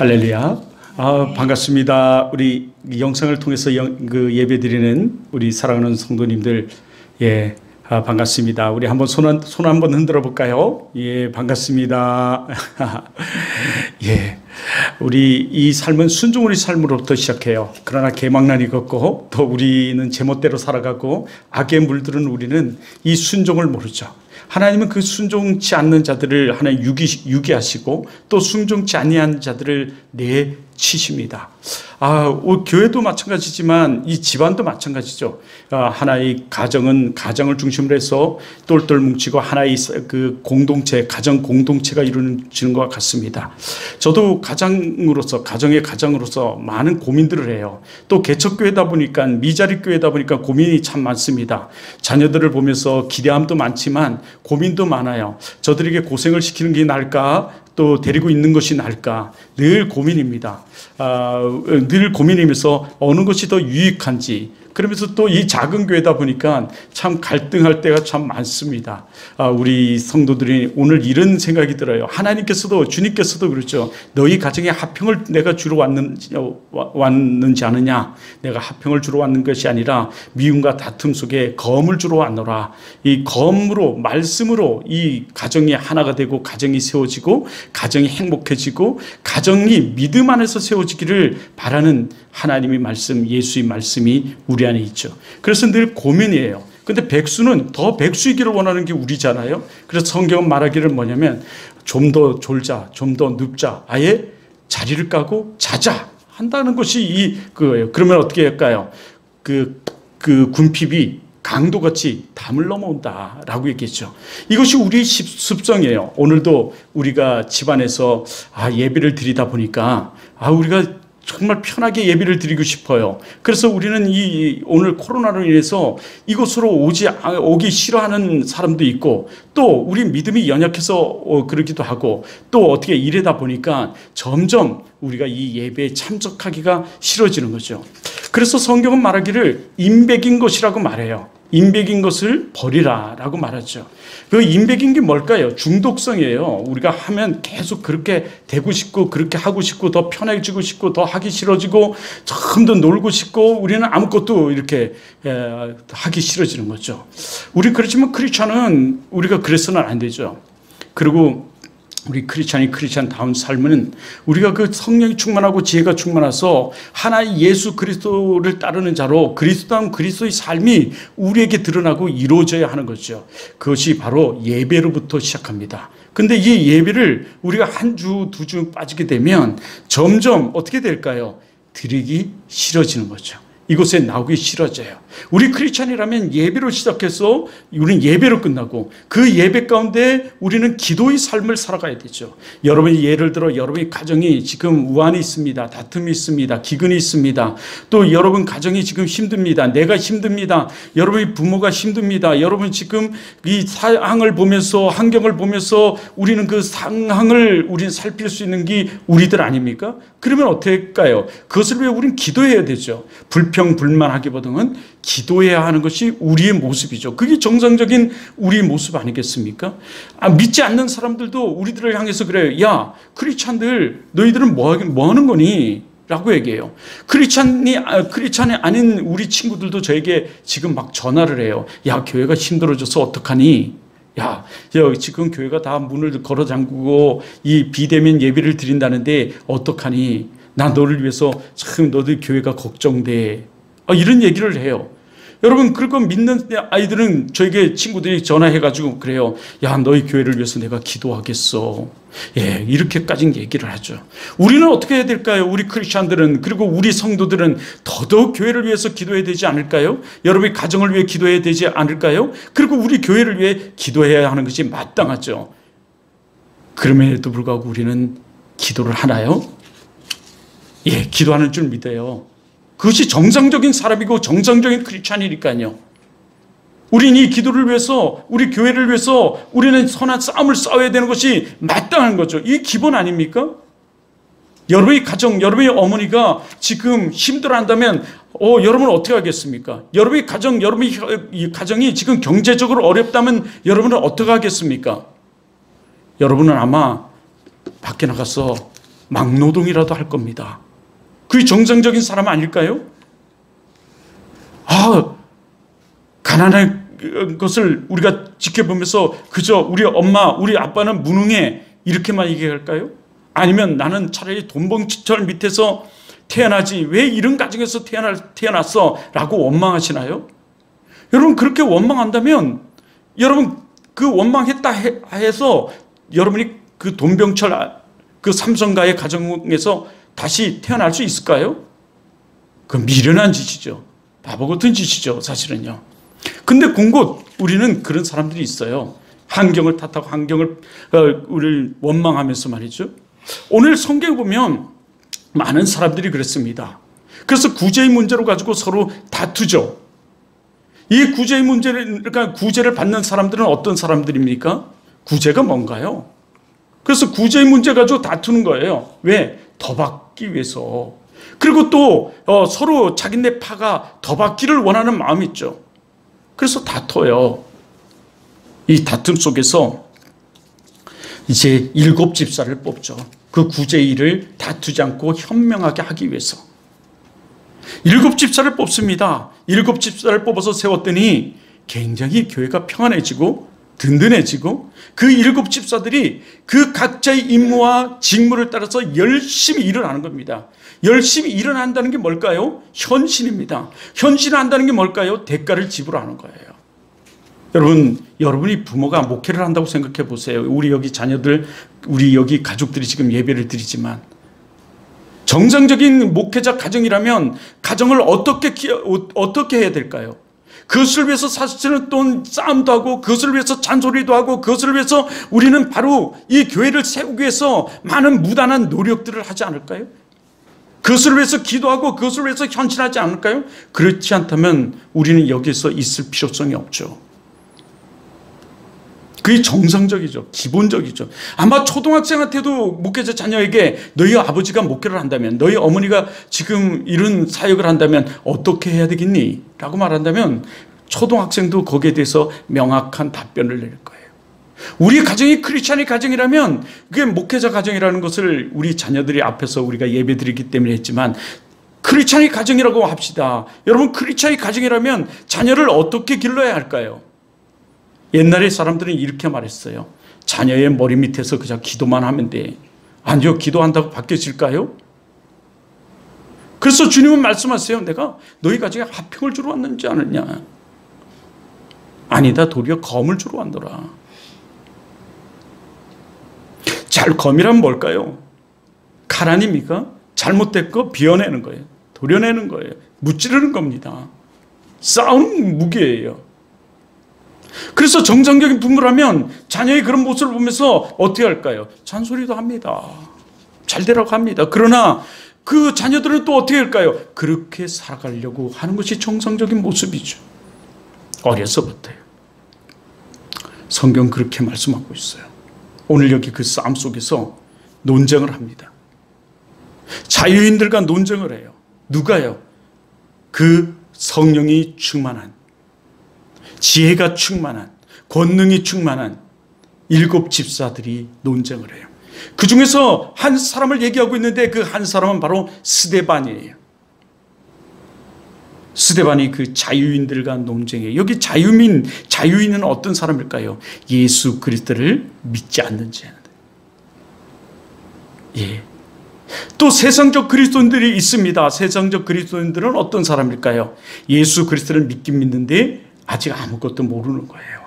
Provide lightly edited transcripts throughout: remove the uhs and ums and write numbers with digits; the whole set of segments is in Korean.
할렐루야. 반갑습니다. 우리 영상을 통해서 예배 드리는 우리 사랑하는 성도님들, 반갑습니다. 우리 한번 손 한번 흔들어 볼까요? 반갑습니다. 우리 이 삶은 순종의 삶으로부터 시작해요. 그러나 개망난이 걷고 또 우리는 제멋대로 살아가고 악에 물들은 우리는 이 순종을 모르죠. 하나님은 그 순종치 않는 자들을 하나님 유기하시고 또 순종치 아니한 자들을 내치십니다. 교회도 마찬가지지만 이 집안도 마찬가지죠. 하나의 가정을 중심으로 해서 똘똘 뭉치고 하나의 그 공동체, 가정 공동체가 이루어지는 것 같습니다. 저도 가정의 가장으로서 많은 고민들을 해요. 또 개척교회다 보니까, 미자리 교회다 보니까 고민이 참 많습니다. 자녀들을 보면서 기대함도 많지만 고민도 많아요. 저들에게 고생을 시키는 게 나을까? 또 데리고 있는 것이 나을까? 늘 고민입니다. 늘 고민이면서 어느 것이 더 유익한지, 그러면서 또 이 작은 교회다 보니까 참 갈등할 때가 참 많습니다. 우리 성도들이 오늘 이런 생각이 들어요. 하나님께서도, 주님께서도 그렇죠. 너희 가정에 화평을 내가 주러 왔는지 아느냐? 내가 화평을 주러 왔는 것이 아니라 미움과 다툼 속에 검을 주러 왔노라. 이 검으로, 말씀으로 이 가정이 하나가 되고 가정이 세워지고 가정이 행복해지고 가정이 믿음 안에서 세워지기를 바라는 하나님의 말씀, 예수의 말씀이 우리 안에 있죠. 그래서 늘 고민이에요. 근데 백수는 더 백수이기를 원하는 게 우리잖아요. 그래서 성경은 말하기를 뭐냐면 좀 더 졸자, 좀 더 눕자, 아예 자리를 까고 자자 한다는 것이 그거예요. 그러면 어떻게 할까요? 그 군핍이 강도같이 담을 넘어온다라고 얘기했죠. 이것이 우리의 습성이에요. 오늘도 우리가 집안에서 예배를 드리다 보니까 우리가 정말 편하게 예배를 드리고 싶어요. 그래서 우리는 오늘 코로나로 인해서 이곳으로 오기 싫어하는 사람도 있고, 또 우리 믿음이 연약해서 그러기도 하고, 또 어떻게 이러다 보니까 점점 우리가 이 예배에 참석하기가 싫어지는 거죠. 그래서 성경은 말하기를 인백인 것이라고 말해요. 인백인 것을 버리라 라고 말하죠. 그 인백인 게 뭘까요? 중독성이에요. 우리가 하면 계속 그렇게 되고 싶고, 그렇게 하고 싶고, 더 편해지고 싶고, 더 하기 싫어지고, 좀 더 놀고 싶고, 우리는 아무것도 이렇게 하기 싫어지는 거죠. 그렇지만 크리스찬은 우리가 그래서는 안 되죠. 그리고 우리 크리스찬다운 삶은 우리가 그 성령이 충만하고 지혜가 충만해서 하나의 예수 그리스도를 따르는 자로 그리스도다운 그리스도의 삶이 우리에게 드러나고 이루어져야 하는 거죠. 그것이 바로 예배로부터 시작합니다. 근데 이 예배를 우리가 한 주, 두 주 빠지게 되면 점점 어떻게 될까요? 드리기 싫어지는 거죠. 이곳에 나오기 싫어져요. 우리 크리스찬이라면 예배로 시작해서 우리는 예배로 끝나고, 그 예배 가운데 우리는 기도의 삶을 살아가야 되죠. 여러분이 예를 들어 여러분의 가정이 지금 우환이 있습니다. 다툼이 있습니다. 기근이 있습니다. 또 여러분 가정이 지금 힘듭니다. 내가 힘듭니다. 여러분의 부모가 힘듭니다. 여러분 지금 이 상황을 보면서, 환경을 보면서 우리는 그 상황을 우리는 살필 수 있는 게 우리들 아닙니까? 그러면 어떻게 할까요? 그것을 위해 우리는 기도해야 되죠. 불평불만하기보다는 기도해야 하는 것이 우리의 모습이죠. 그게 정상적인 우리의 모습 아니겠습니까? 믿지 않는 사람들도 우리들을 향해서 그래요. 야, 크리스찬들 너희들은 뭐 하는 거니? 라고 얘기해요. 크리스찬이 아닌 우리 친구들도 저에게 지금 막 전화를 해요. 야, 교회가 힘들어져서 어떡하니? 야, 지금 교회가 다 문을 걸어 잠그고 이 비대면 예배를 드린다는데 어떡하니? 나 너를 위해서 참 너들 교회가 걱정돼. 이런 얘기를 해요. 여러분, 그걸 믿는 아이들은 저에게 친구들이 전화해가지고 그래요. 야, 너희 교회를 위해서 내가 기도하겠어. 이렇게까지 얘기를 하죠. 우리는 어떻게 해야 될까요? 우리 크리스찬들은, 그리고 우리 성도들은 더더욱 교회를 위해서 기도해야 되지 않을까요? 여러분의 가정을 위해 기도해야 되지 않을까요? 그리고 우리 교회를 위해 기도해야 하는 것이 마땅하죠. 그럼에도 불구하고 우리는 기도를 하나요? 기도하는 줄 믿어요. 그것이 정상적인 사람이고 정상적인 크리스찬이니까요. 우리는 이 기도를 위해서, 우리 교회를 위해서 우리는 선한 싸움을 싸워야 되는 것이 마땅한 거죠. 이게 기본 아닙니까? 여러분의 가정, 여러분의 어머니가 지금 힘들어한다면 여러분은 어떻게 하겠습니까? 여러분의 가정이 지금 경제적으로 어렵다면 여러분은 어떻게 하겠습니까? 여러분은 아마 밖에 나가서 막노동이라도 할 겁니다. 그게 정상적인 사람 아닐까요? 가난한 것을 우리가 지켜보면서 그저 우리 엄마, 우리 아빠는 무능해 이렇게만 얘기할까요? 아니면 나는 차라리 돈봉투철 밑에서 태어나지 왜 이런 가정에서 태어났어? 라고 원망하시나요? 여러분 그렇게 원망한다면 여러분 그 원망했다 해서 여러분이 그 돈병철 그 삼성가의 가정에서 다시 태어날 수 있을까요? 그건 미련한 짓이죠. 바보 같은 짓이죠, 사실은요. 근데 공곧 우리는 그런 사람들이 있어요. 환경을 탓하고 우리를 원망하면서 말이죠. 오늘 성경에 보면 많은 사람들이 그랬습니다. 그래서 구제의 문제로 가지고 서로 다투죠. 이 구제의 문제를, 그러니까 구제를 받는 사람들은 어떤 사람들입니까? 구제가 뭔가요? 그래서 구제의 문제 가지고 다투는 거예요. 왜? 더 받기 위해서. 그리고 또 서로 자기네 파가 더 받기를 원하는 마음이 있죠. 그래서 다퉈요. 이 다툼 속에서 이제 7 집사를 뽑죠. 그 구제 일을 다투지 않고 현명하게 하기 위해서 7 집사를 뽑습니다. 7 집사를 뽑아서 세웠더니 굉장히 교회가 평안해지고 든든해지고 그 7 집사들이 그 각자의 임무와 직무를 따라서 열심히 일을 하는 겁니다. 열심히 일을 한다는 게 뭘까요? 헌신입니다. 헌신을 한다는 게 뭘까요? 대가를 지불하는 거예요. 여러분이 부모가 목회를 한다고 생각해 보세요. 우리 여기 자녀들, 우리 여기 가족들이 지금 예배를 드리지만 정상적인 목회자 가정이라면 가정을 어떻게 해야 될까요? 그것을 위해서 사실은 또 싸움도 하고 그것을 위해서 잔소리도 하고 그것을 위해서 우리는 바로 이 교회를 세우기 위해서 많은 무단한 노력들을 하지 않을까요? 그것을 위해서 기도하고 그것을 위해서 헌신하지 않을까요? 그렇지 않다면 우리는 여기서 있을 필요성이 없죠. 그게 정상적이죠. 기본적이죠. 아마 초등학생한테도 목회자 자녀에게 너희 아버지가 목회를 한다면, 너희 어머니가 지금 이런 사역을 한다면 어떻게 해야 되겠니? 라고 말한다면 초등학생도 거기에 대해서 명확한 답변을 낼 거예요. 우리 가정이 크리스찬의 가정이라면 그게 목회자 가정이라는 것을 우리 자녀들이 앞에서 우리가 예배드리기 때문에 했지만 크리스찬의 가정이라고 합시다. 여러분 크리스찬의 가정이라면 자녀를 어떻게 길러야 할까요? 옛날에 사람들은 이렇게 말했어요. 자녀의 머리 밑에서 그냥 기도만 하면 돼. 아니요, 기도한다고 바뀌어질까요? 그래서 주님은 말씀하세요. 내가 너희 가정에 화평을 주러 왔는지 않느냐. 아니다, 도리어 검을 주러 왔노라. 검이란 뭘까요? 칼 아닙니까? 잘못된 거 비워내는 거예요. 도려내는 거예요. 무찌르는 겁니다. 싸움 무기예요. 그래서 정상적인 부모라면 자녀의 그런 모습을 보면서 어떻게 할까요? 잔소리도 합니다. 잘 되라고 합니다. 그러나 그 자녀들은 또 어떻게 할까요? 그렇게 살아가려고 하는 것이 정상적인 모습이죠. 어려서부터요. 성경 그렇게 말씀하고 있어요. 오늘 여기 그 싸움 속에서 논쟁을 합니다. 자유인들과 논쟁을 해요. 누가요? 그 성령이 충만한, 지혜가 충만한, 권능이 충만한 7 집사들이 논쟁을 해요. 그 중에서 한 사람을 얘기하고 있는데 그 한 사람은 바로 스데반이에요. 스데반이 그 자유인들과 논쟁해요. 여기 자유인은 어떤 사람일까요? 예수 그리스도를 믿지 않는 자들. 예. 또 세상적 그리스도인들이 있습니다. 세상적 그리스도인들은 어떤 사람일까요? 예수 그리스도를 믿긴 믿는데 아직 아무것도 모르는 거예요.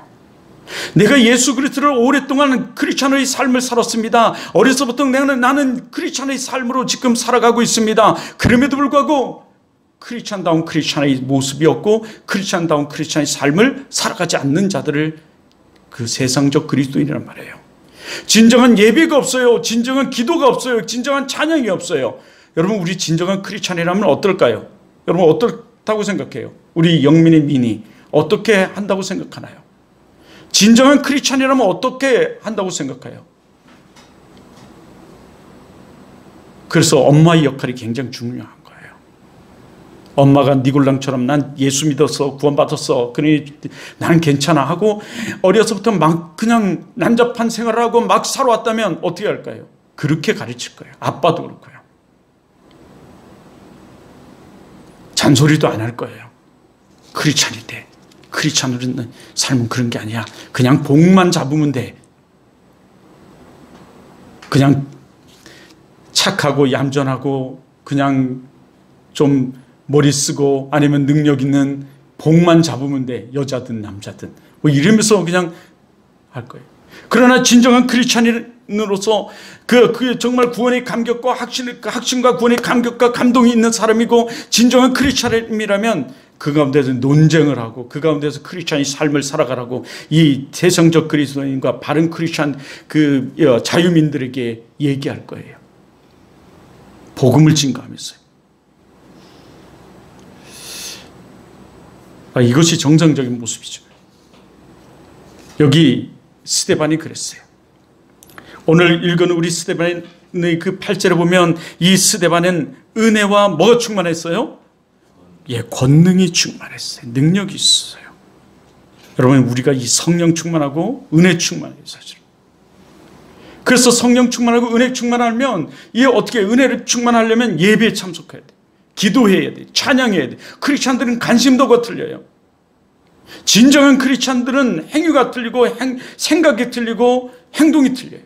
내가 예수 그리스도를 오랫동안 크리스찬의 삶을 살았습니다. 어려서부터 나는 크리스찬의 삶으로 지금 살아가고 있습니다. 그럼에도 불구하고 크리스찬다운 크리스찬의 모습이 없고 크리스찬다운 크리스찬의 삶을 살아가지 않는 자들을 그 세상적 그리스도인이란 말이에요. 진정한 예배가 없어요. 진정한 기도가 없어요. 진정한 찬양이 없어요. 여러분 우리 진정한 크리스찬이라면 어떨까요? 여러분 어떻다고 생각해요? 우리 영민의 민이 어떻게 한다고 생각하나요? 진정한 크리스찬이라면 어떻게 한다고 생각해요? 그래서 엄마의 역할이 굉장히 중요한 거예요. 엄마가 니골랑처럼 난 예수 믿었어, 구원받았어, 그러니 나는 괜찮아 하고 어려서부터 막 그냥 난잡한 생활을 하고 막 살아왔다면 어떻게 할까요? 그렇게 가르칠 거예요. 아빠도 그렇고요. 잔소리도 안 할 거예요. 크리스찬이 돼. 크리스찬으로는 삶은 그런 게 아니야. 그냥 복만 잡으면 돼. 그냥 착하고 얌전하고 그냥 좀 머리 쓰고 아니면 능력 있는 복만 잡으면 돼. 여자든 남자든. 뭐 이러면서 그냥 할 거예요. 그러나 진정한 크리스찬으로서 그 정말 구원의 감격과 확신과 구원의 감격과 감동이 있는 사람이고 진정한 크리스찬이라면 그 가운데서 논쟁을 하고 그 가운데서 크리스찬의 삶을 살아가라고 이 세상적 그리스도인과 바른 크리스찬 그 자유민들에게 얘기할 거예요. 복음을 증거하면서요. 이것이 정상적인 모습이죠. 여기 스데반이 그랬어요. 오늘 읽은 우리 스데반의 그 8절에 보면 이 스데반은 은혜와 뭐가 충만했어요? 예, 권능이 충만했어요. 능력이 있어요. 여러분, 우리가 이 성령 충만하고 은혜 충만해요, 사실. 그래서 성령 충만하고 은혜 충만하면 이게 어떻게 은혜를 충만하려면 예배에 참석해야 돼. 기도해야 돼. 찬양해야 돼. 크리스찬들은 관심도가 틀려요. 진정한 크리스찬들은 행위가 틀리고 생각이 틀리고 행동이 틀려요.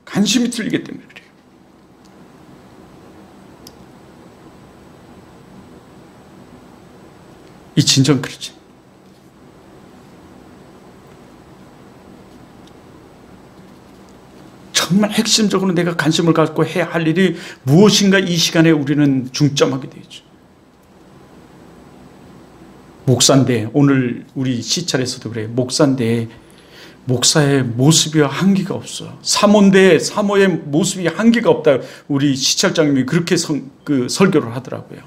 관심이 틀리기 때문에 그래요. 이 진정 크리스찬. 정말 핵심적으로 내가 관심을 갖고 해야 할 일이 무엇인가 이 시간에 우리는 중점하게 되죠. 목사인데 오늘 우리 시찰에서도 그래요. 목사인데 목사의 모습이 한계가 없어. 사모인데 사모의 모습이 한계가 없다. 우리 시찰장님이 그렇게 설교를 하더라고요.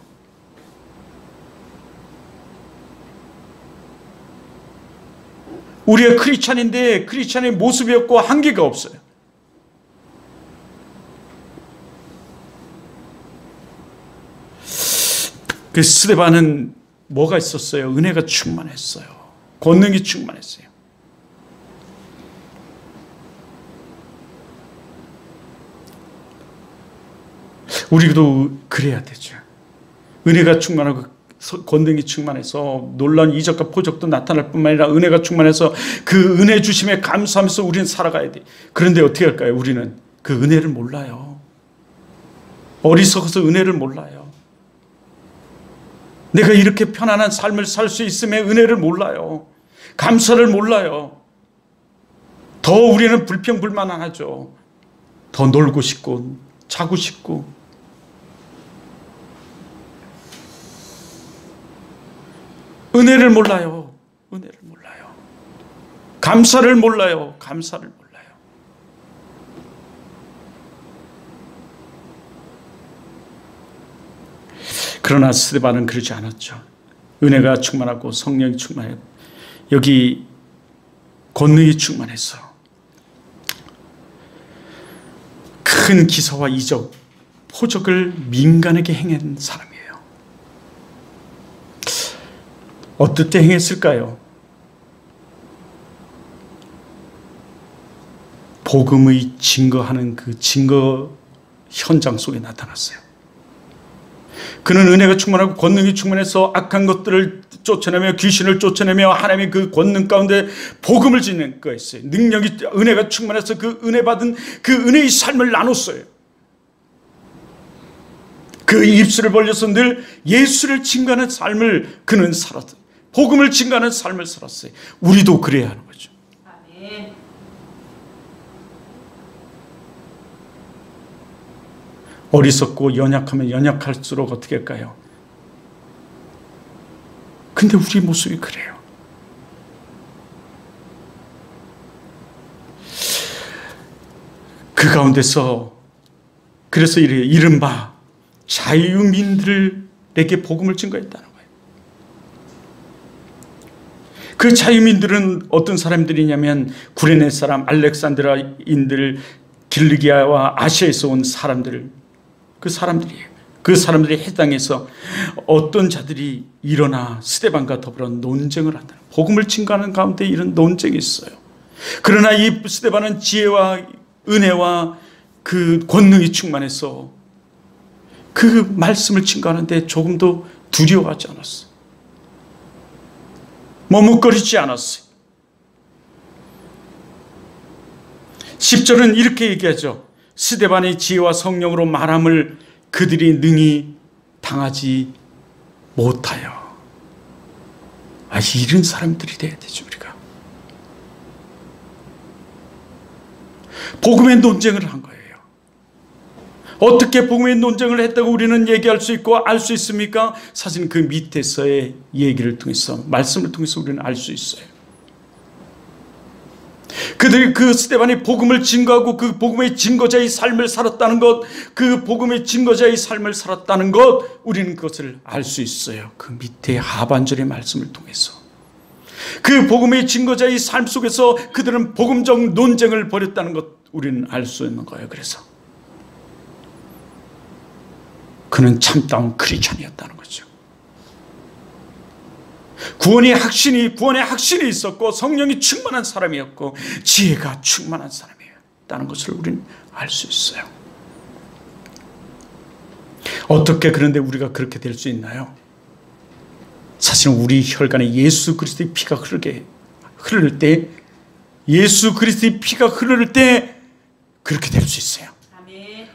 우리가 크리스찬인데 크리스찬의 모습이 없고 한계가 없어요. 그 스데반은 뭐가 있었어요? 은혜가 충만했어요. 권능이 충만했어요. 우리도 그래야 되죠. 은혜가 충만하고 권능이 충만해서 놀라운 이적과 표적도 나타날 뿐만 아니라 은혜가 충만해서 그 은혜 주심에 감사하면서 우리는 살아가야 돼. 그런데 어떻게 할까요? 우리는 그 은혜를 몰라요. 어리석어서 은혜를 몰라요. 내가 이렇게 편안한 삶을 살 수 있음에 은혜를 몰라요. 감사를 몰라요. 더 우리는 불평불만하죠. 더 놀고 싶고 자고 싶고. 은혜를 몰라요. 은혜를 몰라요. 감사를 몰라요. 감사를 몰라요. 그러나 스데반은 그러지 않았죠. 은혜가 충만하고 성령이 충만해요. 여기 권능이 충만해서 큰 기사와 이적, 표적을 민간에게 행한 사람이에요. 어떨 때 행했을까요? 복음의 증거하는 그 증거 현장 속에 나타났어요. 그는 은혜가 충만하고 권능이 충만해서 악한 것들을 쫓아내며 귀신을 쫓아내며 하나님의 그 권능 가운데 복음을 지닌 거였어요. 능력이, 은혜가 충만해서 그 은혜 받은 그 은혜의 삶을 나눴어요. 그 입술을 벌려서 늘 예수를 증거하는 삶을 그는 살았어요. 복음을 증거하는 삶을 살았어요. 우리도 그래야 하는 거죠. 아멘. 어리석고 연약하면 연약할수록 어떻게 할까요? 근데 우리 모습이 그래요. 그 가운데서 그래서 이래요. 이른바 자유민들에게 복음을 증거했다는 거예요. 그 자유민들은 어떤 사람들이냐면 구레네 사람, 알렉산드라인들, 길리기아와 아시아에서 온 사람들, 그 사람들이에요. 그 사람들이 해당해서 어떤 자들이 일어나 스데반과 더불어 논쟁을 한다. 복음을 증거하는 가운데 이런 논쟁이 있어요. 그러나 이 스데반은 지혜와 은혜와 그 권능이 충만해서 그 말씀을 증거하는데 조금도 두려워하지 않았어요. 머뭇거리지 않았어요. 10절은 이렇게 얘기하죠. 스데반의 지혜와 성령으로 말함을 그들이 능히 당하지 못하여. 이런 사람들이 돼야 되죠, 우리가. 복음의 논쟁을 한 거예요. 어떻게 복음의 논쟁을 했다고 우리는 얘기할 수 있고 알 수 있습니까? 사실 그 밑에서의 얘기를 통해서, 말씀을 통해서 우리는 알 수 있어요. 그들이 그 스데반이 복음을 증거하고 그 복음의 증거자의 삶을 살았다는 것, 그 복음의 증거자의 삶을 살았다는 것, 우리는 그것을 알 수 있어요. 그 밑에 하반절의 말씀을 통해서. 그 복음의 증거자의 삶 속에서 그들은 복음적 논쟁을 벌였다는 것, 우리는 알 수 있는 거예요. 그래서 그는 참다운 크리스찬이었다는 거죠. 구원의 확신이 있었고 성령이 충만한 사람이었고 지혜가 충만한 사람이었다는 것을 우리는 알 수 있어요. 어떻게 그런데 우리가 그렇게 될 수 있나요? 사실은 우리 혈관에 예수 그리스도의 피가 흐를 때, 예수 그리스도의 피가 흐를 때 그렇게 될 수 있어요.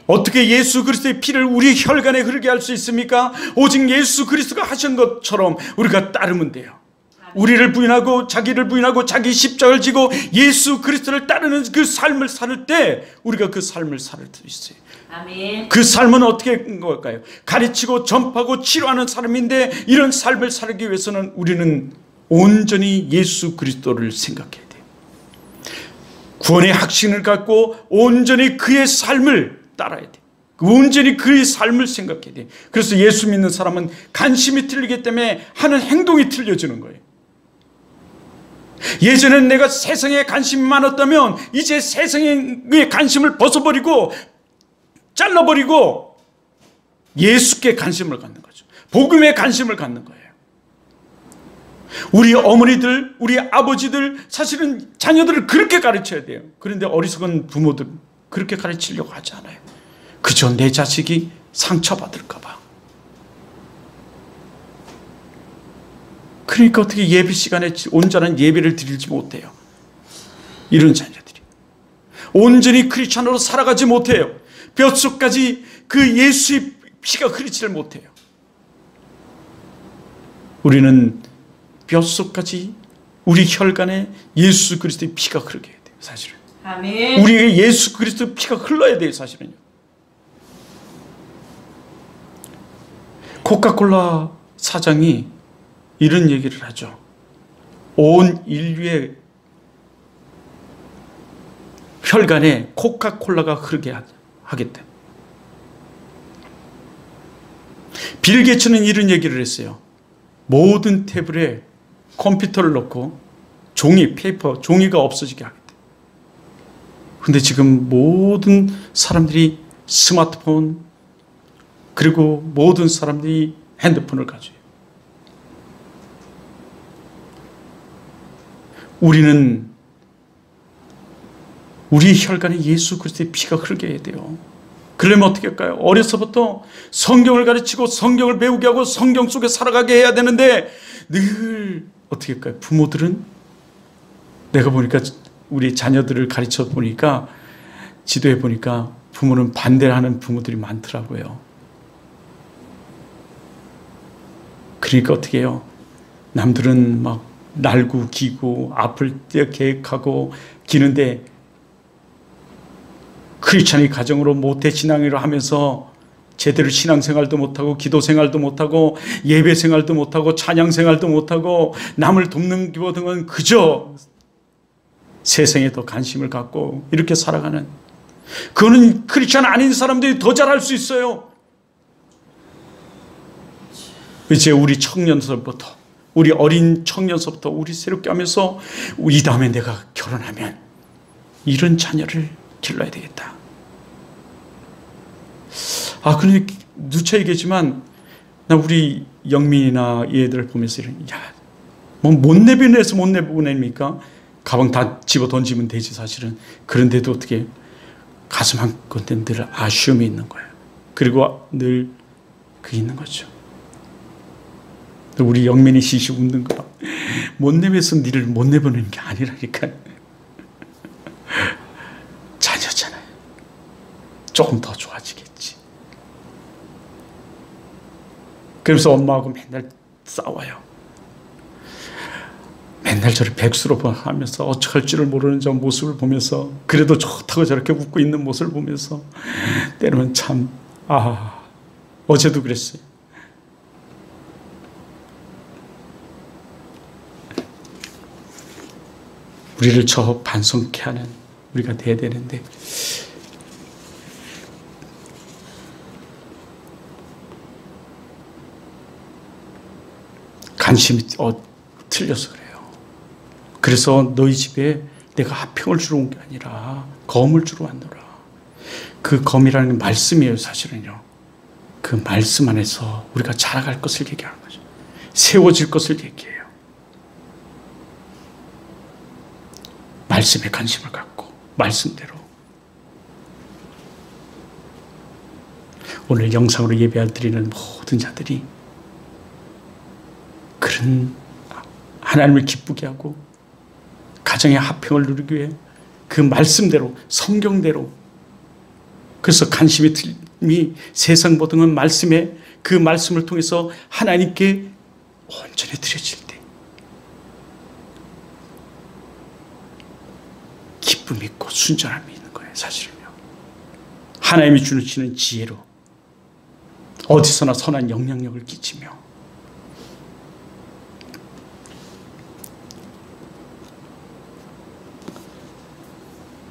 어떻게 예수 그리스도의 피를 우리 혈관에 흐르게 할 수 있습니까? 오직 예수 그리스도가 하신 것처럼 우리가 따르면 돼요. 우리를 부인하고 자기를 부인하고 자기 십자가를 지고 예수 그리스도를 따르는 그 삶을 살 때 우리가 그 삶을 살 수 있어요. 아멘. 그 삶은 어떻게 한 걸까요? 가르치고 전파하고 치료하는 삶인데, 이런 삶을 살기 위해서는 우리는 온전히 예수 그리스도를 생각해야 돼요. 구원의 확신을 갖고 온전히 그의 삶을 따라야 돼. 온전히 그의 삶을 생각해야 돼. 그래서 예수 믿는 사람은 관심이 틀리기 때문에 하는 행동이 틀려지는 거예요. 예전엔 내가 세상에 관심이 많았다면 이제 세상의 관심을 벗어버리고 잘라버리고 예수께 관심을 갖는 거죠. 복음에 관심을 갖는 거예요. 우리 어머니들, 우리 아버지들 사실은 자녀들을 그렇게 가르쳐야 돼요. 그런데 어리석은 부모들 그렇게 가르치려고 하지 않아요. 그저 내 자식이 상처받을까 봐. 그러니까 어떻게 예배 시간에 온전한 예배를 드리지 못해요. 이런 자녀들이 온전히 크리스찬으로 살아가지 못해요. 뼛속까지 그 예수의 피가 흐르지를 못해요. 우리는 뼛속까지 우리 혈관에 예수 그리스도의 피가 흐르게 해야 돼요. 사실은 아멘. 우리에게 예수 그리스도의 피가 흘러야 돼요. 사실은요. 코카콜라 사장이 이런 얘기를 하죠. 온 인류의 혈관에 코카콜라가 흐르게 하겠다. 빌 게이츠는 이런 얘기를 했어요. 모든 테이블에 컴퓨터를 넣고 종이가 없어지게 하겠다. 그런데 지금 모든 사람들이 스마트폰, 그리고 모든 사람들이 핸드폰을 가져요. 우리는 우리 혈관에 예수 그리스도의 피가 흐르게 해야 돼요. 그러려면 어떻게 할까요? 어려서부터 성경을 가르치고 성경을 배우게 하고 성경 속에 살아가게 해야 되는데, 늘 어떻게 할까요? 부모들은, 내가 보니까 우리 자녀들을 가르쳐 보니까, 지도해 보니까 부모는 반대하는 부모들이 많더라고요. 그러니까 어떻게 해요? 남들은 막 날고 기고 아플 때 계획하고 기는데, 크리스찬이 가정으로 모태신앙으로 하면서 제대로 신앙생활도 못하고 기도생활도 못하고 예배생활도 못하고 찬양생활도 못하고 남을 돕는 것보다는 그저 세상에 더 관심을 갖고 이렇게 살아가는, 그거는 크리스찬 아닌 사람들이 더 잘할 수 있어요. 이제 우리 청년서부터, 우리 어린 청년서부터 우리 새롭게 하면서 이 다음에 내가 결혼하면 이런 자녀를 길러야 되겠다. 그런데 누차 얘기했지만, 나 우리 영민이나 얘들 보면서 뭐 못 내보내서 못 내보냅니까? 가방 다 집어 던지면 되지 사실은. 그런데도 어떻게 가슴 한켠에 늘 아쉬움이 있는 거예요. 그리고 늘 그게 있는 거죠. 우리 영민이 시시 웃는 거 못 내면서 니를 못 내보내는 게 아니라니까. 자녀잖아요. 조금 더 좋아지겠지. 그래서 엄마하고 맨날 싸워요. 맨날 저를 백수로 하면서 어떡할 줄을 모르는 저 모습을 보면서, 그래도 좋다고 저렇게 웃고 있는 모습을 보면서 때로는 참, 어제도 그랬어요. 우리를 저 반성케 하는 우리가 돼야 되는데, 관심이 틀려서 그래요. 그래서 너희 집에 내가 화평을 주러 온 게 아니라 검을 주러 왔노라. 그 검이라는 게 말씀이에요, 사실은요. 그 말씀 안에서 우리가 자라갈 것을 얘기하는 거죠. 세워질 것을 얘기해요. 말씀에 관심을 갖고 말씀대로. 오늘 영상으로 예배 드리는 모든 자들이 그런 하나님을 기쁘게 하고 가정의 화평을 누리기 위해 그 말씀대로, 성경대로, 그래서 관심이 세상 모든 건 말씀에, 그 말씀을 통해서 하나님께 온전히 드려질 때 기쁨이 있고 순전함이 있는 거예요, 사실은요. 하나님이 주시는 지혜로 어디서나 선한 영향력을 끼치며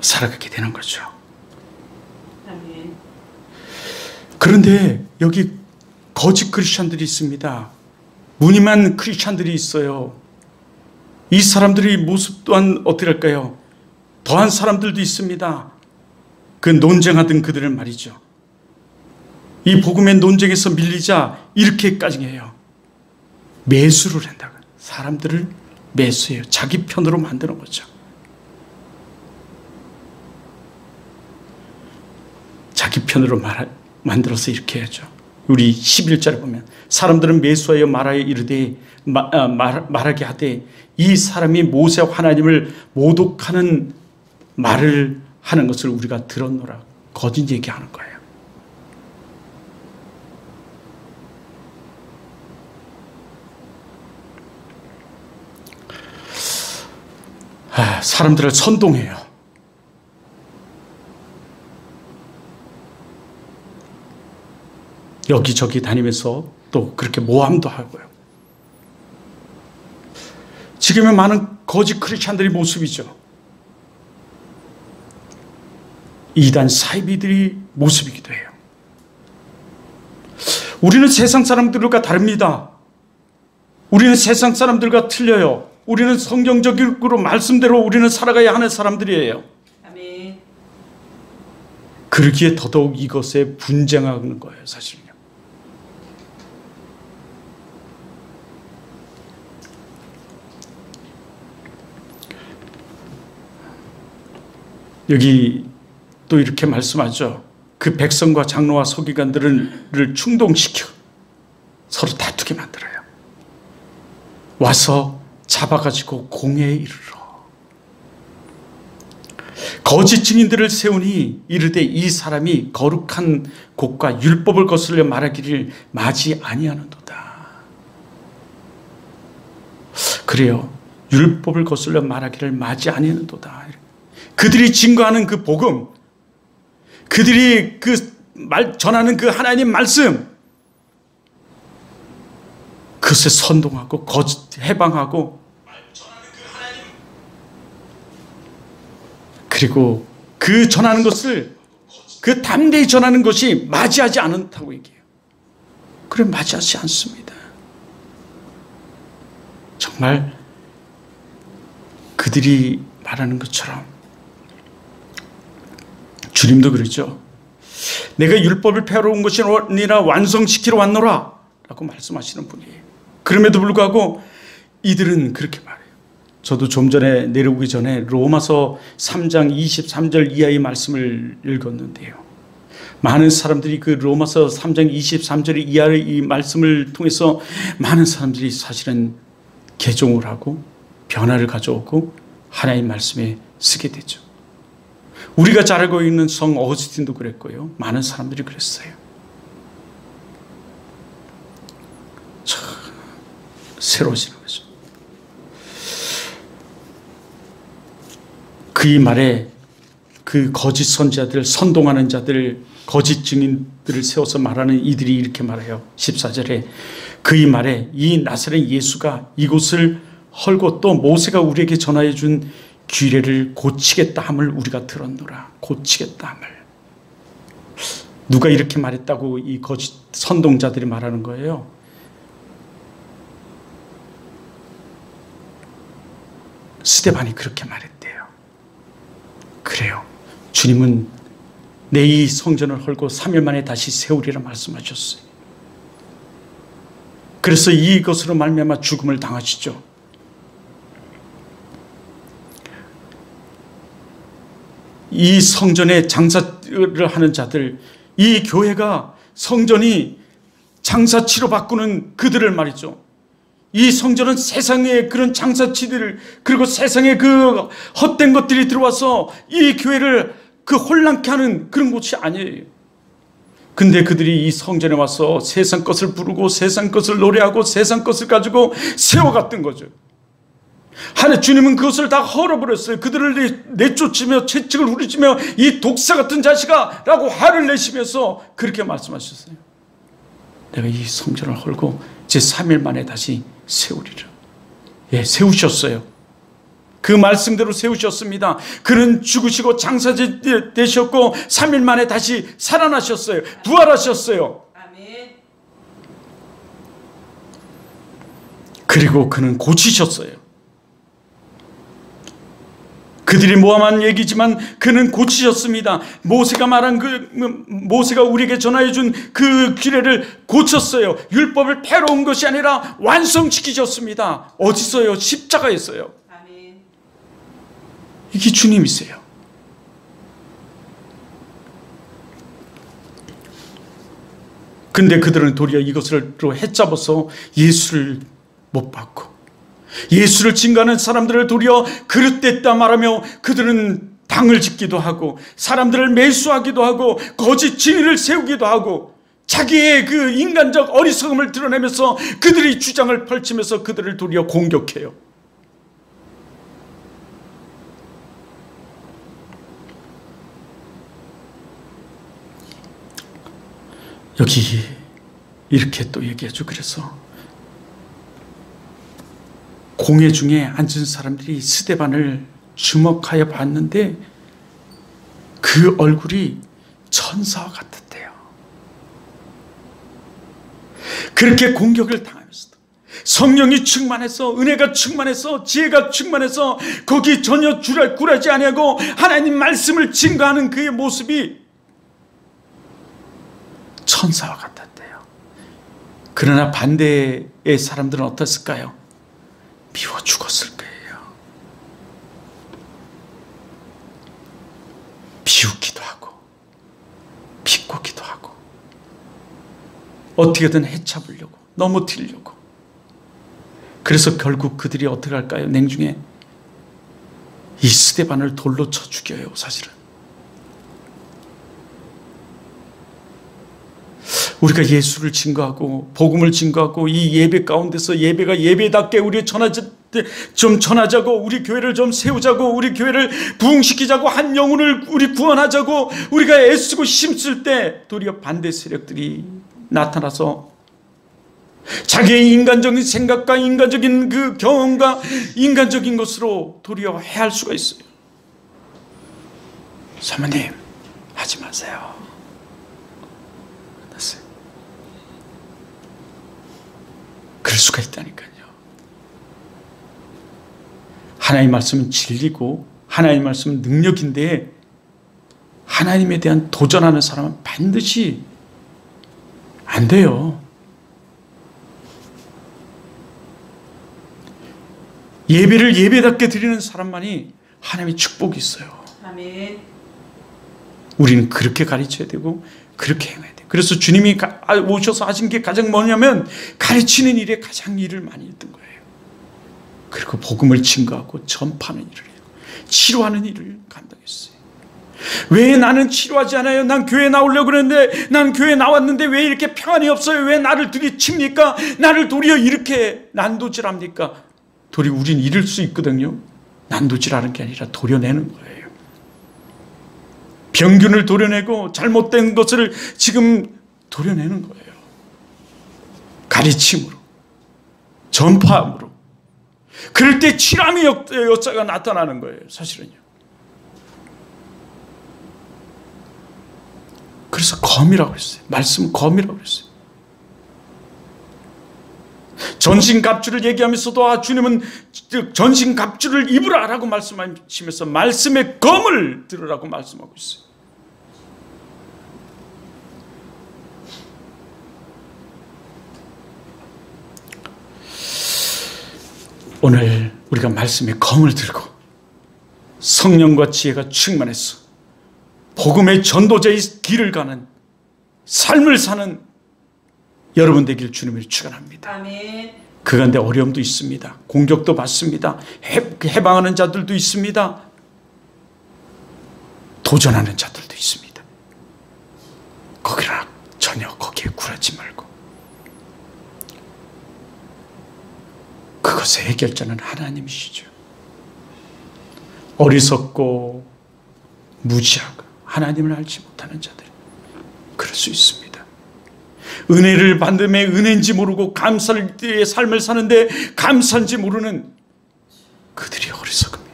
살아가게 되는 거죠. 그런데 여기 거짓 크리스찬들이 있습니다. 무늬만 크리스찬들이 있어요. 이 사람들의 모습 또한 어떻게 할까요? 더한 사람들도 있습니다. 그 논쟁하던 그들을 말이죠. 이 복음의 논쟁에서 밀리자 이렇게까지 해요. 매수를 한다고. 사람들을 매수해요. 자기 편으로 만드는 거죠. 자기 편으로 만들어서 이렇게 해야죠. 우리 11절에 보면 사람들은 매수하여 말하여 이르되 말하게 하되 이 사람이 모세와 하나님을 모독하는 말을 하는 것을 우리가 들었노라. 거짓 얘기하는 거예요. 사람들을 선동해요. 여기저기 다니면서 또 그렇게 모함도 하고요. 지금의 많은 거짓 크리스찬들의 모습이죠. 이단 사이비들의 모습이기도 해요. 우리는 세상 사람들과 다릅니다. 우리는 세상 사람들과 틀려요. 우리는 성경적으로 말씀대로 우리는 살아가야 하는 사람들이에요. 아멘. 그러기에 더더욱 이것에 분쟁하는 거예요, 사실은요. 여기 또 이렇게 말씀하죠. 그 백성과 장로와 서기관들을 충동시켜 서로 다투게 만들어요. 와서 잡아가지고 공회에 이르러 거짓 증인들을 세우니 이르되 이 사람이 거룩한 곳과 율법을 거슬려 말하기를 마지 아니하는도다. 그래요. 율법을 거슬려 말하기를 마지 아니하는도다. 그들이 증거하는 그 복음, 그들이 전하는 그 하나님 말씀, 그것에 선동하고 해방하고, 그리고 그 전하는 것을, 그 담대히 전하는 것이 맞이하지 않다고 얘기해요. 그래, 맞이하지 않습니다. 정말 그들이 말하는 것처럼 주님도 그러죠. 내가 율법을 폐하러 온 것이 아니라 완성시키러 왔노라 라고 말씀하시는 분이에요. 그럼에도 불구하고 이들은 그렇게 말해요. 저도 좀 전에 내려오기 전에 로마서 3장 23절 이하의 말씀을 읽었는데요. 많은 사람들이 그 로마서 3장 23절 이하의 이 말씀을 통해서 많은 사람들이 사실은 개종을 하고 변화를 가져오고 하나님 말씀에 쓰게 되죠. 우리가 잘 알고 있는 성 어거스틴도 그랬고요. 많은 사람들이 그랬어요. 참 새로워지는 거죠. 그의 말에 그 거짓 선지자들, 선동하는 자들, 거짓 증인들을 세워서 말하는 이들이 이렇게 말해요. 14절에 그의 말에 이 나사렛 예수가 이곳을 헐고 또 모세가 우리에게 전하여 준 규례를 고치겠다 함을 우리가 들었노라. 고치겠다 함을. 누가 이렇게 말했다고 이 거짓 선동자들이 말하는 거예요? 스데반이 그렇게 말했대요. 그래요. 주님은 내 이 성전을 헐고 3일 만에 다시 세우리라 말씀하셨어요. 그래서 이것으로 말미암아 죽음을 당하시죠. 이 성전에 장사를 하는 자들, 이 교회가 성전이 장사치로 바꾸는 그들을 말이죠. 이 성전은 세상의 그런 장사치들을, 그리고 세상의 그 헛된 것들이 들어와서 이 교회를 그 혼란케 하는 그런 곳이 아니에요. 근데 그들이 이 성전에 와서 세상 것을 부르고 세상 것을 노래하고 세상 것을 가지고 세워갔던 거죠. 하나님 주님은 그것을 다 헐어버렸어요. 그들을 내쫓으며 채찍을 후리치며 이 독사 같은 자식아 라고 화를 내시면서 그렇게 말씀하셨어요. 내가 이 성전을 헐고 제 3일 만에 다시 세우리라. 예, 세우셨어요. 그 말씀대로 세우셨습니다. 그는 죽으시고 장사지 되셨고 3일 만에 다시 살아나셨어요. 부활하셨어요. 그리고 그는 고치셨어요. 그들이 모함한 얘기지만 그는 고치셨습니다. 모세가 말한 모세가 우리에게 전하여 준 그 규례를 고쳤어요. 율법을 패러온 것이 아니라 완성시키셨습니다. 어디서요? 십자가에서요. 이게 주님이세요. 근데 그들은 도리어 이것을 해잡아서 예수를 못 받고 예수를 증거하는 사람들을 도리어 그릇됐다 말하며 그들은 당을 짓기도 하고 사람들을 매수하기도 하고 거짓 증인을 세우기도 하고 자기의 그 인간적 어리석음을 드러내면서 그들이 주장을 펼치면서 그들을 도리어 공격해요. 여기 이렇게 또 얘기하죠. 그래서 공회 중에 앉은 사람들이 스데반을 주목하여 봤는데 그 얼굴이 천사와 같았대요. 그렇게 공격을 당하면서도 성령이 충만해서 은혜가 충만해서 지혜가 충만해서 거기 전혀 굴하지 아니하고 하나님 말씀을 증거하는 그의 모습이 천사와 같았대요. 그러나 반대의 사람들은 어땠을까요? 미워 죽었을 거예요. 비웃기도 하고 비꼬기도 하고 어떻게든 해잡으려고 넘어뜨리려고. 그래서 결국 그들이 어떻게 할까요? 냉중에 이 스데반을 돌로 쳐 죽여요. 사실은 우리가 예수를 증거하고 복음을 증거하고 이 예배 가운데서 예배가 예배답게 우리 좀 전하자고, 우리 교회를 좀 세우자고, 우리 교회를 부흥시키자고, 한 영혼을 우리 구원하자고 우리가 애쓰고 힘쓸 때 도리어 반대 세력들이 나타나서 자기의 인간적인 생각과 인간적인 그 경험과 인간적인 것으로 도리어 해할 수가 있어요. 사모님 하지 마세요. 그럴 수가 있다니까요. 하나님의 말씀은 진리고 하나님의 말씀은 능력인데 하나님에 대한 도전하는 사람은 반드시 안 돼요. 예배를 예배답게 드리는 사람만이 하나님의 축복이 있어요. 아멘. 우리는 그렇게 가르쳐야 되고 그렇게 행해야 돼요. 그래서 주님이 오셔서 하신 게 가장 뭐냐면 가르치는 일에 가장 일을 많이 했던 거예요. 그리고 복음을 증거하고 전파하는 일을 해요. 치료하는 일을 감당했어요. 왜 나는 치료하지 않아요? 난 교회 나오려고 그랬는데, 난 교회 나왔는데 왜 이렇게 평안이 없어요? 왜 나를 들이칩니까? 나를 도리어 이렇게 난도질합니까? 도리어 우린 이럴 수 있거든요. 난도질하는 게 아니라 도려내는 거예요. 병균을 도려내고 잘못된 것을 지금 도려내는 거예요. 가르침으로, 전파함으로. 그럴 때 치람의 역사가 나타나는 거예요. 사실은요. 그래서 검이라고 했어요. 말씀은 검이라고 했어요. 전신갑주를 얘기하면서도 주님은 전신갑주를 입으라 라고 말씀하시면서 말씀의 검을 들으라고 말씀하고 있어요. 오늘 우리가 말씀의 검을 들고 성령과 지혜가 충만해서 복음의 전도자의 길을 가는 삶을 사는 여러분 되길 주님을 축원합니다. 아멘. 그 가운데 어려움도 있습니다. 공격도 받습니다. 해방하는 자들도 있습니다. 도전하는 자들도 있습니다. 전혀 거기에 굴하지 말고 그것의 해결자는 하나님이시죠. 어리석고 무지하고 하나님을 알지 못하는 자들, 그럴 수 있습니다. 은혜를 받음에 은혜인지 모르고 감사의 삶을 사는데 감사인지 모르는 그들이 어리석음이에요.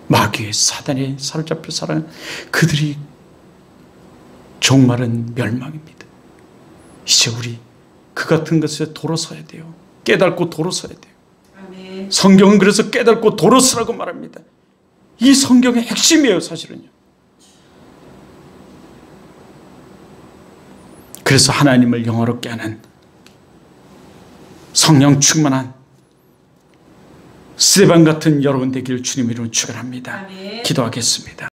마귀의 사단에 사로잡혀 살아가는 그들이 종말은 멸망입니다. 이제 우리 그 같은 것에 도로 서야 돼요. 깨닫고 도로 서야 돼요. 아멘. 성경은 그래서 깨닫고 도로 서라고 말합니다. 이 성경의 핵심이에요, 사실은요. 그래서 하나님을 영화롭게 하는 성령 충만한 스데반 같은 여러분 되기를 주님 이름으로 축원합니다. 아멘. 기도하겠습니다.